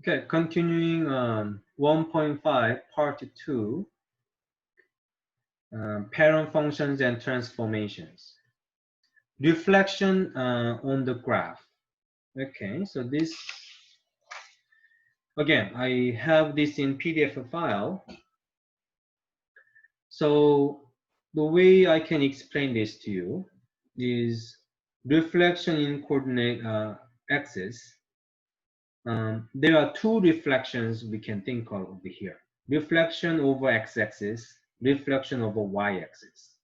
Okay, continuing 1.5, part 2, parent functions and transformations. Reflection on the graph. Okay, so this, again, I have this in PDF file. So the way I can explain this to you is reflection in coordinate axis. There are two reflections we can think of over here. Reflection over x-axis, reflection over y-axis.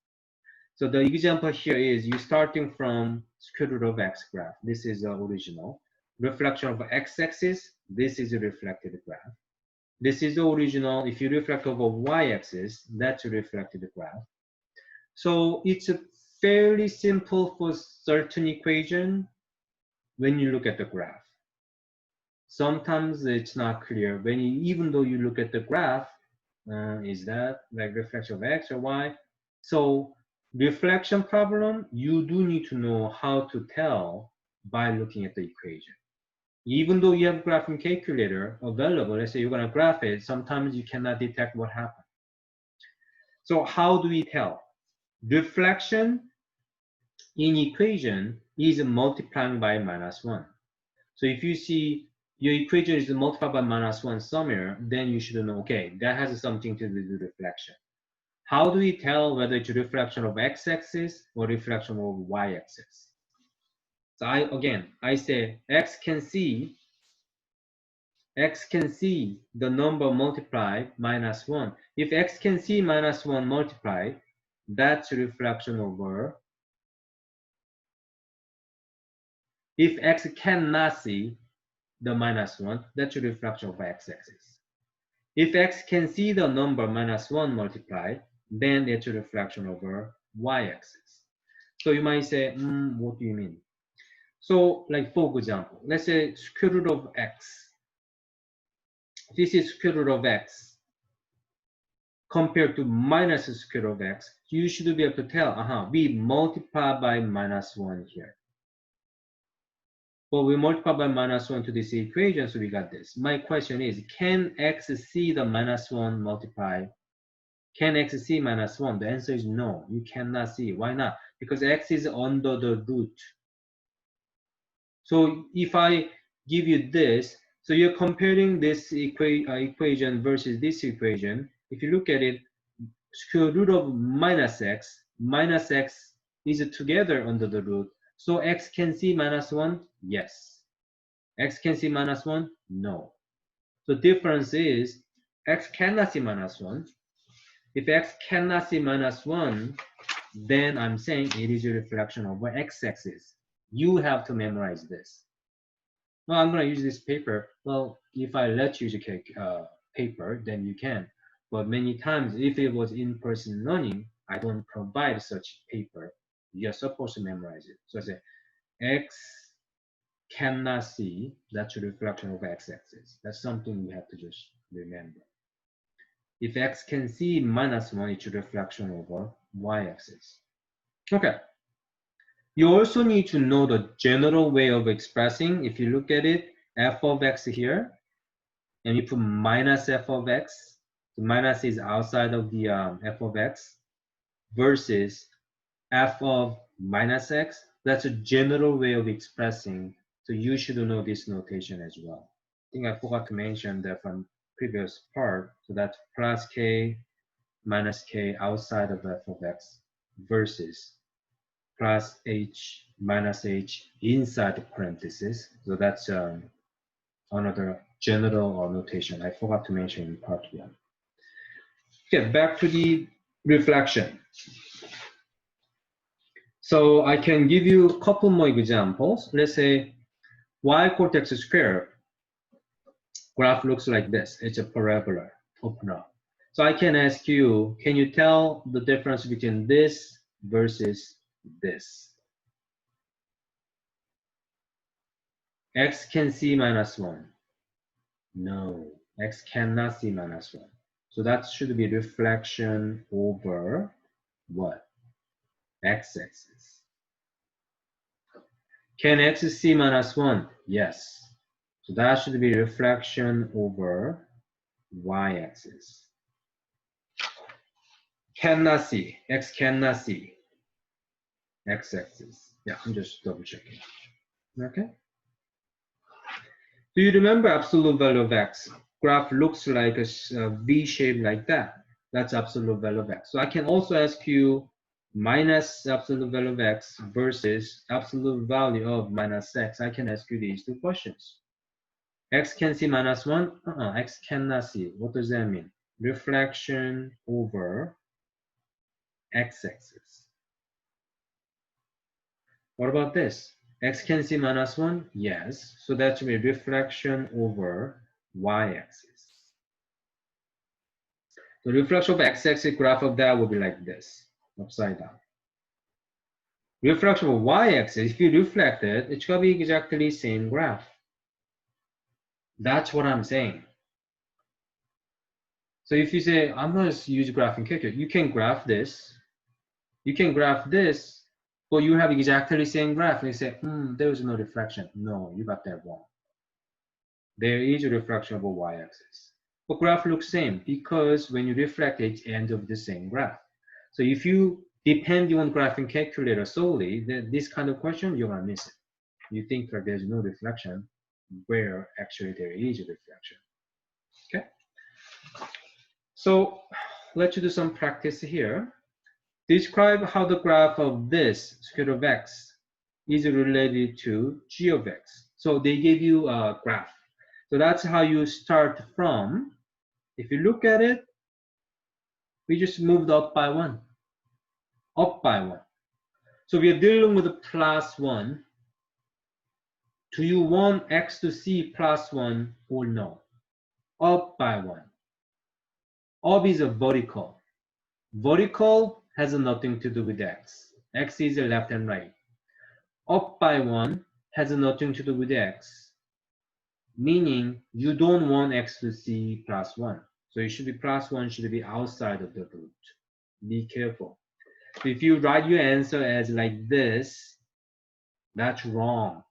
So the example here is you starting from square root of x graph. This is the original. Reflection of x-axis, this is a reflected graph. This is the original. If you reflect over y-axis, that's a reflected graph. So it's a fairly simple for certain equation when you look at the graph. Sometimes it's not clear when you, even though you look at the graph, is that like reflection of x or y? So reflection problem, you do need to know how to tell by looking at the equation. Even though you have graphing calculator available, let's say you're going to graph it, sometimes you cannot detect what happened. So how do we tell? Reflection in equation is multiplying by -1. So if you see your equation is multiplied by -1 somewhere, then you should know, okay, that has something to do with reflection. How do we tell whether it's a reflection of x-axis or reflection of y-axis? So I say x can see the number multiplied -1. If x can see -1 multiplied, that's a reflection over. If x cannot see the -1, that's a reflection of x-axis. If x can see the number -1 multiplied, then it's a reflection over y-axis. So you might say, what do you mean? So like for example, let's say square root of x. This is square root of x compared to minus square root of x. You should be able to tell, we multiply by -1 here. Well, we multiply by -1 to this equation, so we got this. My question is, can x see the -1 multiply? Can x see -1? The answer is no, you cannot see. Why not? Because x is under the root. So if I give you this, so you're comparing this equation versus this equation. If you look at it, square root of minus x is together under the root. So x can see -1? Yes. X can see -1? No. So difference is x cannot see -1. If x cannot see -1, then I'm saying it is a reflection over x-axis. You have to memorize this. Well, I'm going to use this paper. Well, if I let you use a paper, then you can. But many times, if it was in-person learning, I don't provide such paper. You're supposed to memorize it. So I say, x cannot see, that's a reflection of x-axis. That's something you have to just remember. If x can see -1, it's a reflection over y-axis. Okay. You also need to know the general way of expressing. If you look at it, f of x here, and you put minus f of x, the minus is outside of the f of x, versus f of minus x, that's a general way of expressing. So you should know this notation as well. I think I forgot to mention that from previous part. So that's plus k minus k outside of f of x versus plus h minus h inside the parentheses. So that's another general notation I forgot to mention in part 1. Okay, back to the reflection. So I can give you a couple more examples. Let's say y equals x squared. Graph looks like this. It's a parabola. Open up. So I can ask you, can you tell the difference between this versus this? X can see -1. No, x cannot see -1. So that should be reflection over what? X-axis. Can x see -1? Yes. So that should be reflection over y-axis. Cannot see, x cannot see, x-axis. Yeah, I'm just double checking. Okay. Do you remember absolute value of x? Graph looks like a V shape like that. That's absolute value of x. So I can also ask you minus absolute value of x versus absolute value of minus x. I can ask you these two questions. X can see minus 1? X cannot see. What does that mean? Reflection over x-axis. What about this? X can see minus 1? Yes. So that should be reflection over y-axis. The reflection of x-axis graph of that will be like this, upside down. Reflection of y-axis, if you reflect it, it's going to be exactly same graph. That's what I'm saying. So if you say, I'm going to use graphing calculator, you can graph this. You can graph this, but you have exactly same graph. And you say, there is no reflection. No, you got that wrong. There is a reflection of a y-axis. But graph looks same because when you reflect it, it ends up the same graph. So if you depend on graphing calculator solely, then this kind of question, you're gonna miss it. You think that there's no reflection where actually there is a reflection. Okay. So let's do some practice here. Describe how the graph of this square root of x is related to g of x. So they gave you a graph. So that's how you start from. If you look at it, we just moved up by 1. Up by 1. So we are dealing with a plus 1. Do you want x to see plus 1 or no? Up by 1. Up is a vertical. Vertical has nothing to do with x. X is left and right. Up by 1 has nothing to do with x. Meaning you don't want x to see plus 1. So it should be plus 1 should be outside of the root. Be careful. So if you write your answer as like this, that's wrong.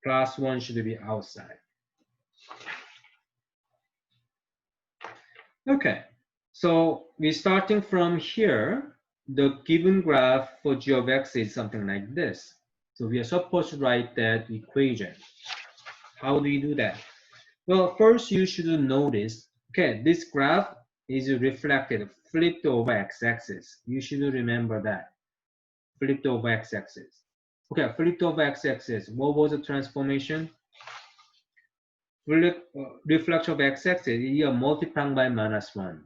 Plus 1 should be outside. Okay, so we're starting from here. The given graph for g of x is something like this. So we are supposed to write that equation. How do you do that? Well, first you should notice, okay, this graph is reflected, flipped over x-axis. You should remember that. Flipped over x-axis. Okay, flipped over x-axis. What was the transformation? Reflection of x-axis, you are multiplying by minus 1.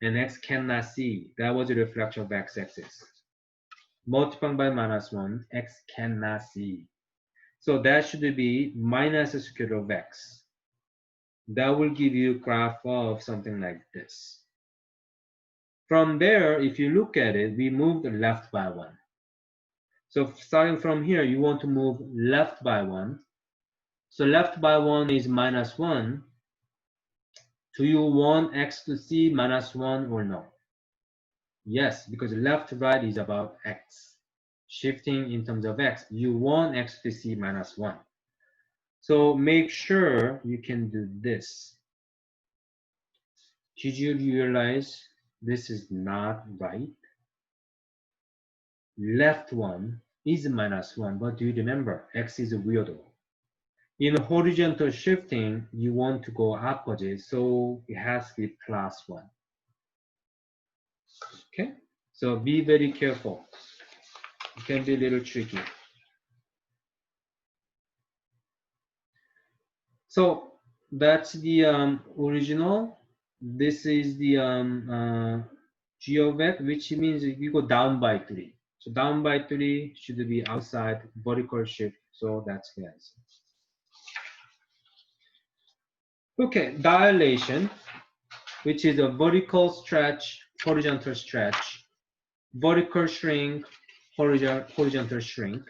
And x cannot see. That was a reflection of x-axis. Multiplying by minus 1, x cannot see. So that should be minus the square root of x. That will give you a graph of something like this. From there, if you look at it, we moved left by 1. So starting from here, you want to move left by 1. So left by 1 is minus 1. Do you want x to see minus 1 or no? Yes, because left right is about x. Shifting in terms of x, you want x to see minus 1. So make sure you can do this. Did you realize this is not right? Left one is minus 1, but do you remember x is a weirdo? In horizontal shifting, you want to go opposite, so it has to be plus 1. Okay, so be very careful. It can be a little tricky. So that's the original. This is the g of x, which means you go down by 3. So down by 3 should be outside vertical shift. So that's the answer. Okay, dilation, which is a vertical stretch, horizontal stretch, vertical shrink, horizontal shrink.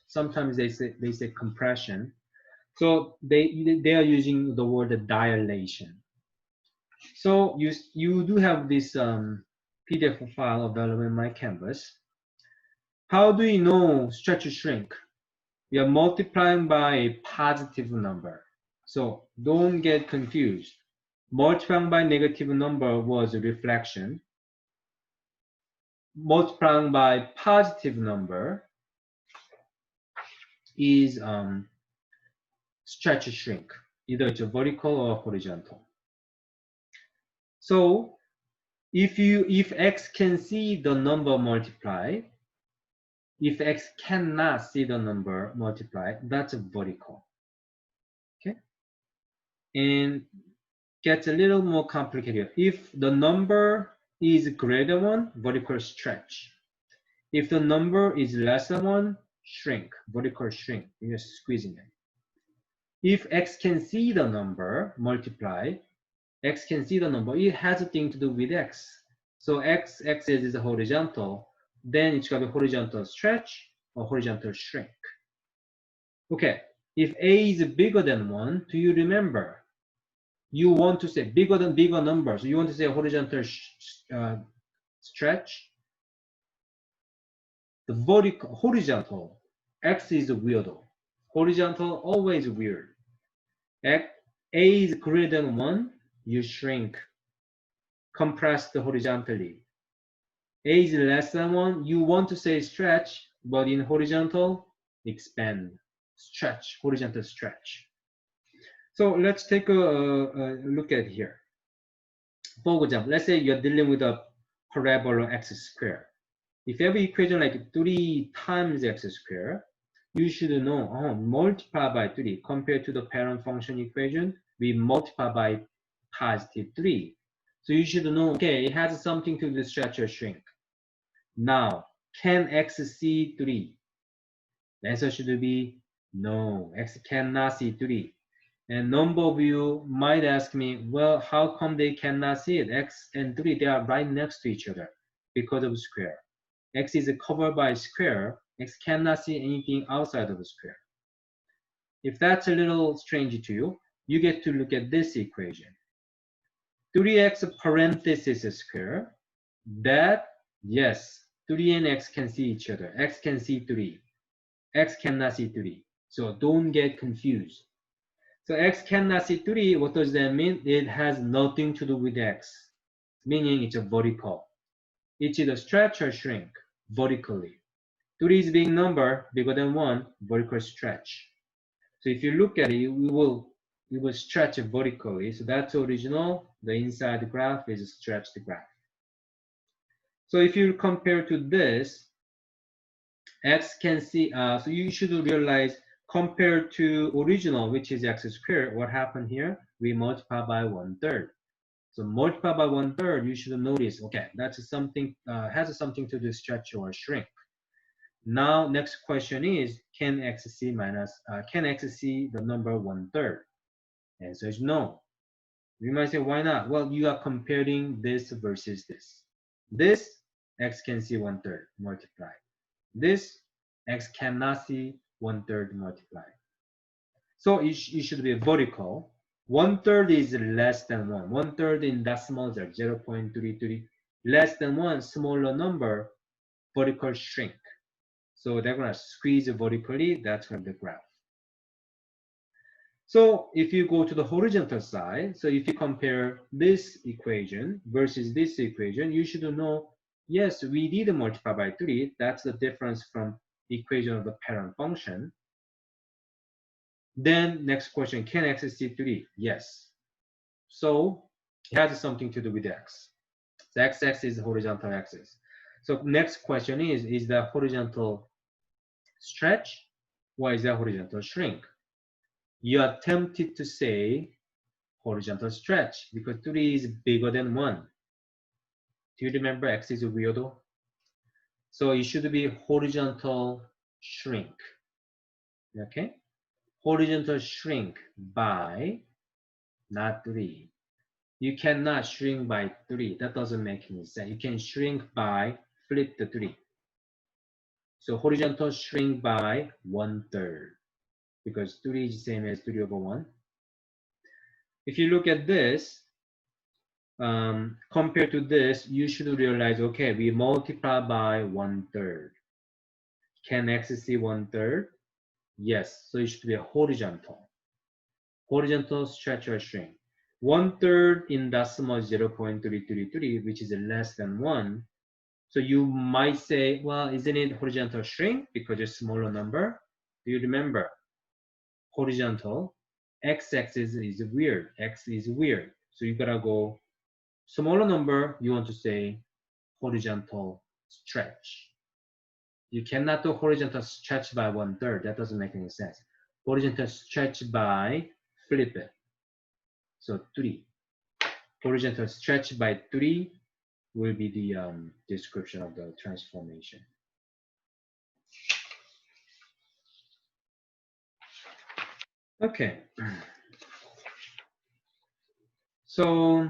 Sometimes they say compression. So they are using the word dilation. So you do have this PDF file available in my Canvas. How do you know stretch or shrink? We are multiplying by a positive number. So don't get confused. Multiplying by negative number was a reflection. Multiplying by positive number is stretch shrink. Either it's a vertical or horizontal. So if x can see the number multiply, if x cannot see the number multiply, that's a vertical. Okay? And gets a little more complicated. If the number is greater than 1, vertical stretch. If the number is less than 1, shrink, vertical shrink. You're squeezing it. If x can see the number multiply, x can see the number, it has a thing to do with x. So x-axis is horizontal, then it's got a horizontal stretch or horizontal shrink. Okay, if a is bigger than 1, do you remember? You want to say bigger than bigger numbers. You want to say horizontal stretch. The vertical, horizontal, x is weirdo. Horizontal, always weird. A is greater than 1, you shrink, compress the horizontally. A is less than 1, you want to say stretch, but in horizontal, expand, stretch, horizontal stretch. So let's take a look at here. For example, let's say you're dealing with a parabola x squared. If you have an equation like 3 times x squared, you should know, multiply by 3 compared to the parent function equation, we multiply by positive 3. So you should know, okay, it has something to do with stretch or shrink. Now, can x see 3? The answer should be no, x cannot see 3. And number of you might ask me, well, how come they cannot see it? X and 3, they are right next to each other because of square. X is covered by square. X cannot see anything outside of the square. If that's a little strange to you, you get to look at this equation. 3x parenthesis square, that, yes, 3 and x can see each other. X can see 3. X cannot see 3. So don't get confused. So x cannot see 3, what does that mean? It has nothing to do with x, meaning it's a vertical. It's either stretch or shrink, vertically. 3 is big number, bigger than 1, vertical stretch. So if you look at it, we will stretch it vertically. So that's original. The inside graph is a stretched graph. So if you compare to this, x can see, so you should realize compared to original, which is x squared, what happened here? We multiply by 1/3. So multiply by 1/3, you should notice, okay, that's something, has something to do with stretch or shrink. Now, next question is, can x see the number 1/3? Answer is no. You might say, why not? Well, you are comparing this versus this. This, x can see 1/3 multiply. This, x cannot see 1/3 multiply. So it should be vertical. 1/3 is less than 1. 1/3 in decimals are 0.33. Less than 1, smaller number, vertical shrink. So they're going to squeeze vertically. That's going to be the graph. So if you go to the horizontal side, so if you compare this equation versus this equation, you should know, yes, we did multiply by 3. That's the difference from the equation of the parent function. Then next question, can x see 3? Yes. So it has something to do with x. The x-axis is the horizontal axis. So next question is that horizontal stretch or is that horizontal shrink? You are tempted to say horizontal stretch because 3 is bigger than 1. Do you remember x is a weirdo? So it should be horizontal shrink. Okay? Horizontal shrink by not 3. You cannot shrink by 3. That doesn't make any sense. You can shrink by flip the 3. So horizontal shrink by 1/3 because 3 is the same as 3/1. If you look at this, compared to this, you should realize, okay, we multiply by 1/3. Can x see 1/3? Yes, so it should be a horizontal. Horizontal stretch or shrink. 1/3 in decimal 0.333, which is less than 1. So you might say, well, isn't it horizontal shrink because it's a smaller number? Do you remember? Horizontal, x-axis is weird, x is weird. So you gotta go smaller number, you want to say horizontal stretch. You cannot do horizontal stretch by 1/3. That doesn't make any sense. Horizontal stretch by flip it. So 3. Horizontal stretch by 3 will be the description of the transformation. Okay. So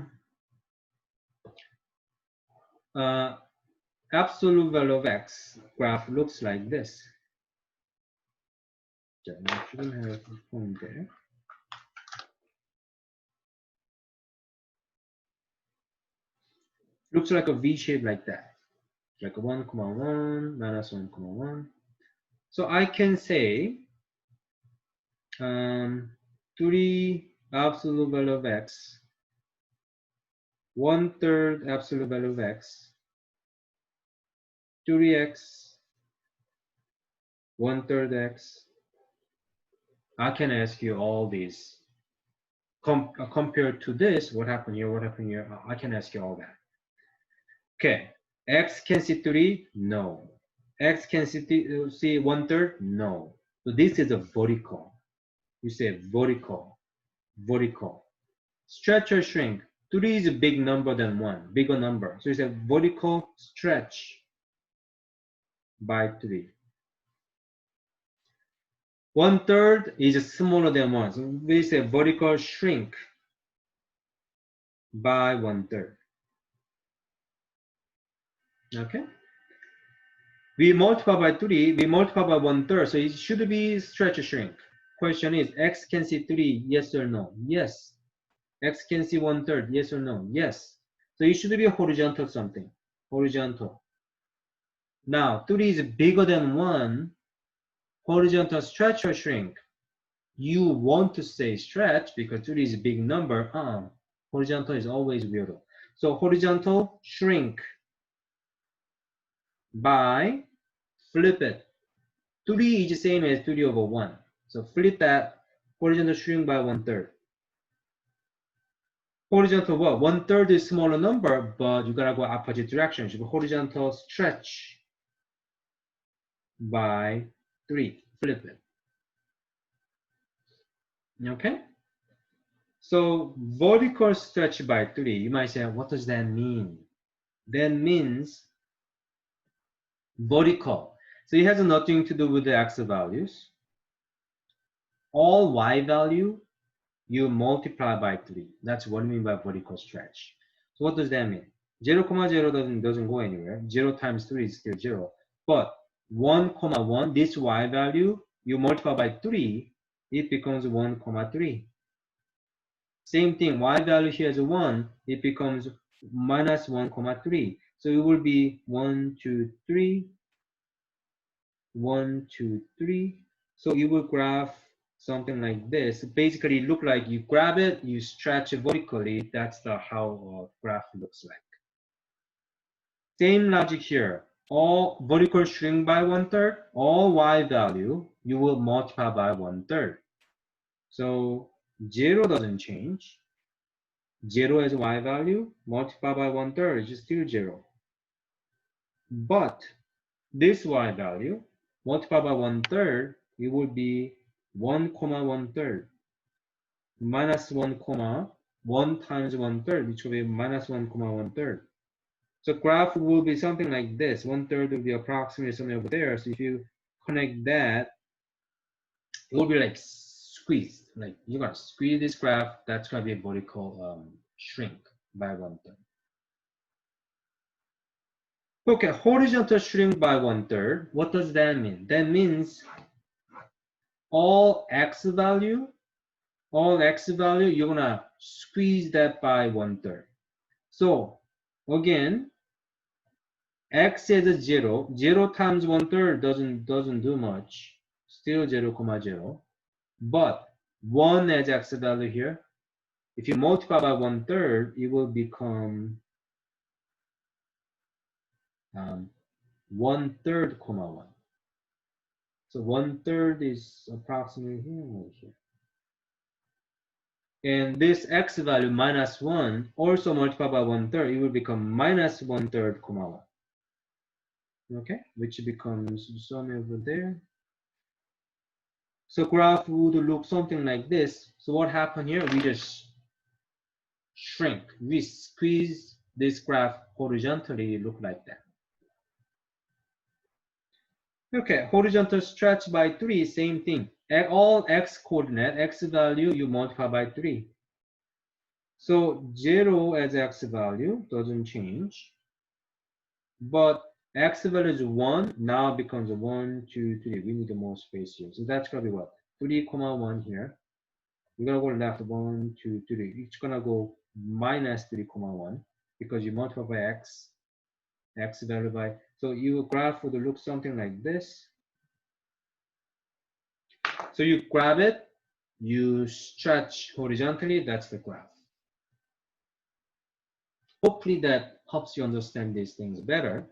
absolute value of x graph looks like this. 자, 지금 have a point there. Looks like a V shape like that. Like a 1, 1, minus 1, 1. So I can say 3 absolute value of x, 1/3 absolute value of x, 3x, 1/3 x. I can ask you all these. Compared to this, what happened here, what happened here, I can ask you all that. Okay, x can see 3? No. X can see 1/3? No. So this is a vertical. You say vertical, vertical. Stretch or shrink. 3 is a big number than 1, bigger number. So it's a vertical stretch by 3. 1/3 is smaller than 1. So we say vertical shrink by 1/3. Okay? We multiply by 3, we multiply by 1/3, so it should be stretch or shrink. Question is, x can see 3, yes or no? Yes. X can see 1/3, yes or no? Yes. So it should be a horizontal something. Horizontal. Now, 3 is bigger than 1. Horizontal stretch or shrink? You want to say stretch because 3 is a big number. Horizontal is always weird. So horizontal shrink by flip it. 3 is the same as 3 over 1. So flip that, horizontal shrink by 1/3. Horizontal what? 1/3 is smaller number, but you gotta go opposite direction. So horizontal stretch by 3. Flip it. Okay? So vertical stretch by 3. You might say, what does that mean? That means vertical. So it has nothing to do with the x values. All y value you multiply by 3. That's what I mean by vertical stretch. So what does that mean? 0, 0 doesn't go anywhere. 0 times 3 is still 0. But 1, 1, this y value, you multiply by 3, it becomes 1, 3. Same thing, y value here is 1, it becomes minus 1, 3. So it will be 1, 2, 3, 1, 2, 3. So you will graph something like this. Basically, look like you grab it, you stretch it vertically. That's how a graph looks like. Same logic here. All vertical shrink by 1/3, all y value, you will multiply by 1/3. So 0 doesn't change. 0 as y value, multiply by 1/3 is still 0. But this y value, multiply by 1/3, it will be 1, 1/3 minus 1, 1 times 1/3, which will be minus 1, 1/3. So graph will be something like this. 1/3 will be approximately somewhere over there. So if you connect that, it will be like squeezed. Like you're gonna squeeze this graph. That's gonna be a vertical shrink by 1/3. Okay, horizontal shrink by 1/3. What does that mean? That means all x value, you're gonna squeeze that by 1/3. So again, x is 0. 0 times 1/3 doesn't do much. still 0, 0. But 1 as x value here, if you multiply by 1/3, it will become 1/3, 1. So 1/3 is approximately here or here. And this x value minus 1 also multiplied by 1/3, it will become minus 1/3, 1. Okay, which becomes somewhere over there. So graph would look something like this. So what happened here? We just shrink. We squeeze this graph horizontally, look like that. Okay, horizontal stretch by 3, same thing. All x coordinate, x value, you multiply by 3. So 0 as x value doesn't change. But x value is 1, now becomes 1, 2, 3. We need more space here. So that's going to be what? 3, 1 here. We're going to go left 1, 2, 3. It's going to go minus 3, 1 because you multiply by x value by. So your graph would look something like this. So you grab it, you stretch horizontally, that's the graph. Hopefully that helps you understand these things better.